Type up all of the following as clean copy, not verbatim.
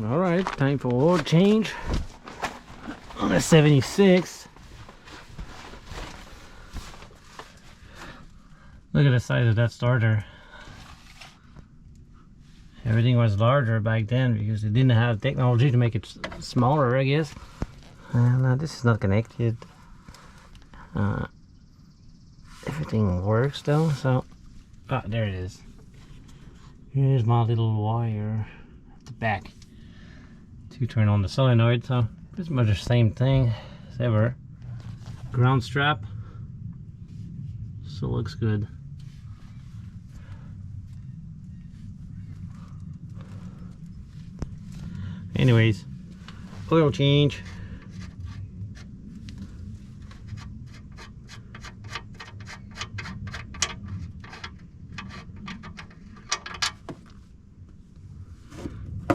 Alright, time for oil change on a 76. Look at the size of that starter. Everything was larger back then because they didn't have technology to make it smaller, I guess. And this is not connected. Everything works though, so... Ah, there it is. Here's my little wire at the back to turn on the solenoid, so pretty much the same thing as ever. Ground strap, so looks good. Anyways, oil change.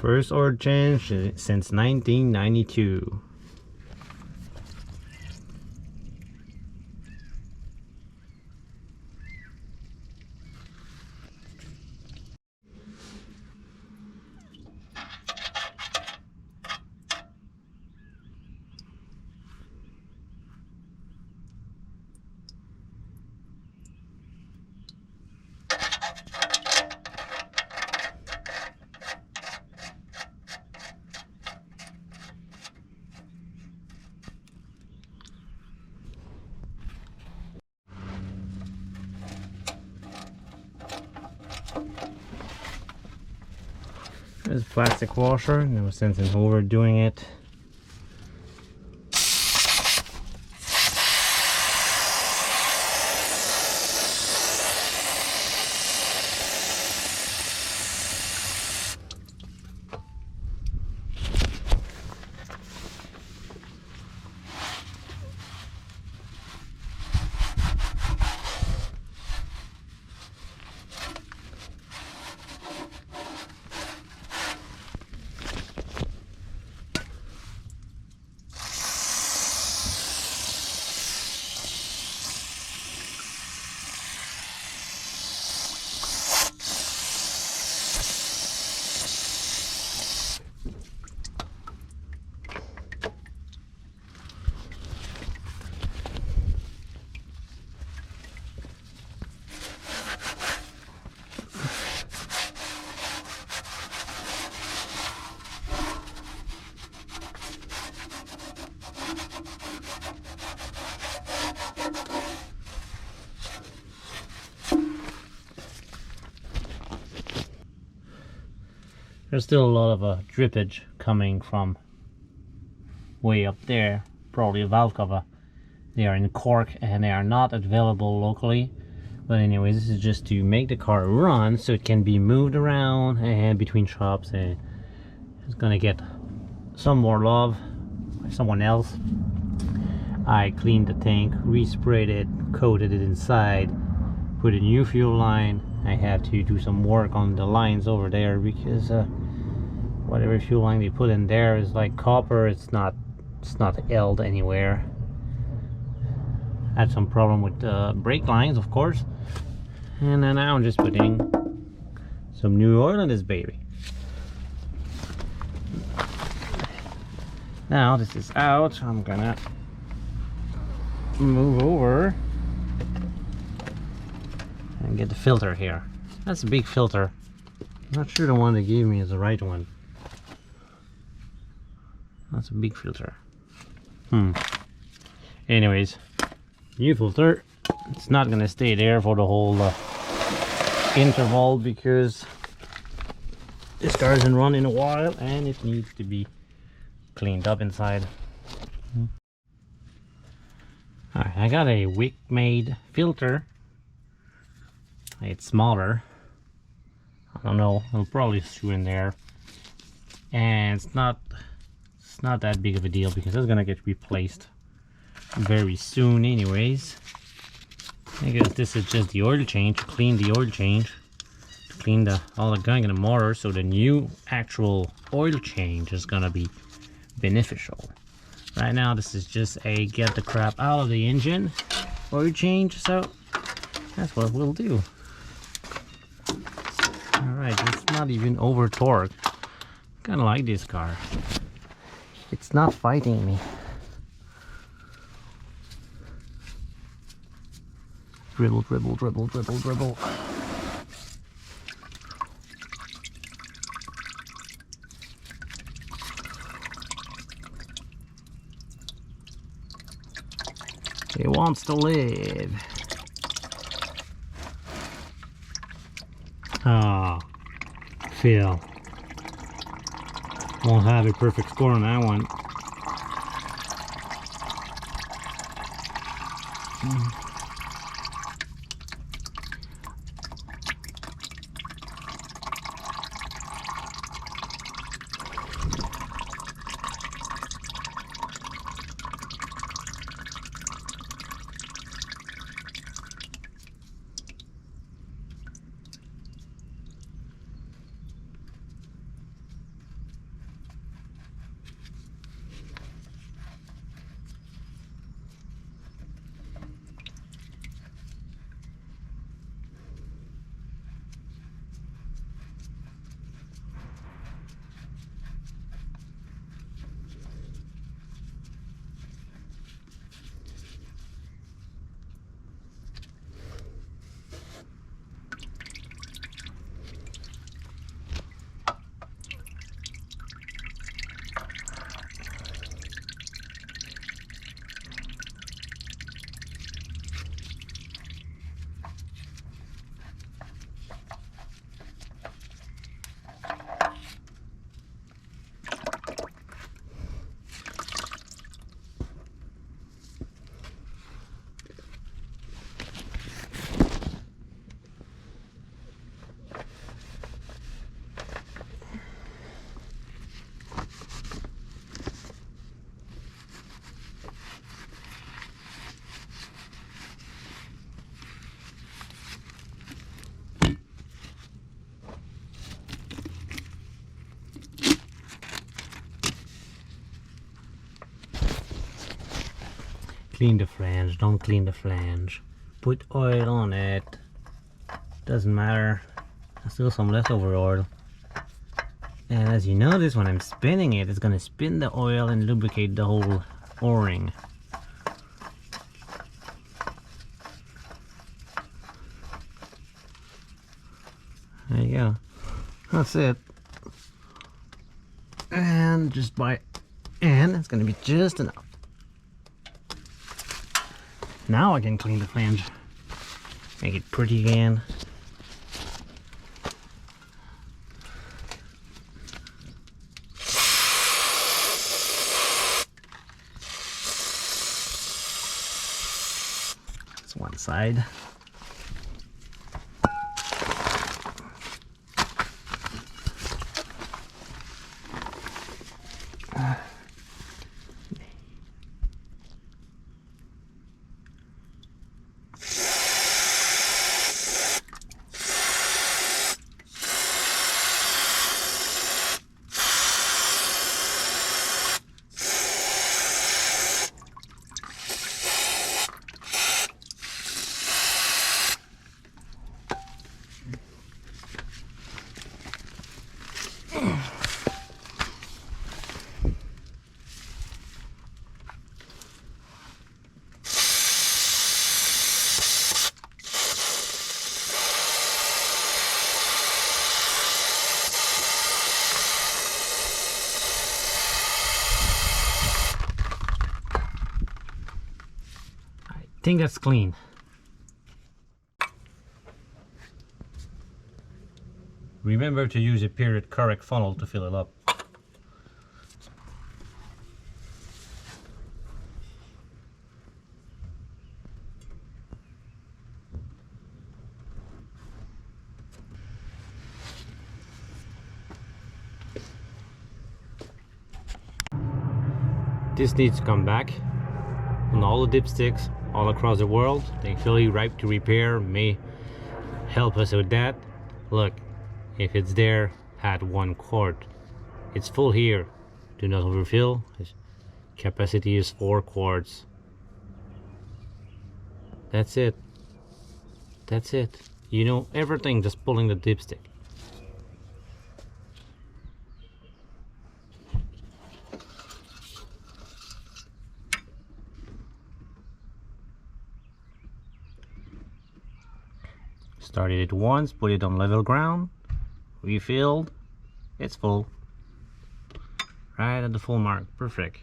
First oil change since 1992. There's a plastic washer, no sense in overdoing it. There's still a lot of drippage coming from way up there, probably a valve cover. They are in cork and they are not available locally. But anyway, this is just to make the car run so it can be moved around and between shops, and it's gonna get some more love by someone else. I cleaned the tank, resprayed it, coated it inside, put a new fuel line. I have to do some work on the lines over there because whatever fuel line they put in there is like copper. It's not held anywhere. Had some problem with brake lines, of course. And then now I'm just putting some new oil in this baby. Now this is out, I'm gonna move over and get the filter here. That's a big filter. I'm not sure the one they gave me is the right one. That's a big filter. Anyways, new filter. It's not gonna stay there for the whole interval because this car hasn't run in a while and it needs to be cleaned up inside. Alright, I got a wick made filter. It's smaller. I don't know, I'll probably screw in there. And it's not that big of a deal because it's gonna get replaced very soon anyways. I guess this is just the oil change, to clean the oil change, to clean all the gunk in the motor, so the new actual oil change is gonna be beneficial. Right now this is just a get the crap out of the engine oil change, so that's what we'll do. Alright, it's not even over torque. Kind of like this car. It's not fighting me. Dribble, dribble, dribble, dribble, dribble. He wants to live. Ah, Phil. Won't have a perfect score on that one. Clean the flange, don't clean the flange. Put oil on it. Doesn't matter. There's still some leftover oil. And as you notice, when I'm spinning it, it's gonna spin the oil and lubricate the whole O-ring. There you go. That's it. And it's gonna be just enough. Now I can clean the flange. Make it pretty again. That's one side. I think that's clean. Remember to use a period correct funnel to fill it up. This needs to come back on all the dipsticks all across the world. Thankfully, Ripe to Repair may help us with that. Look, if it's there, add 1 quart. It's full here. Do not overfill. Its capacity is 4 quarts. That's it. That's it. You know everything, just pulling the dipstick. Started it once, put it on level ground, refilled, it's full. Right at the full mark, perfect.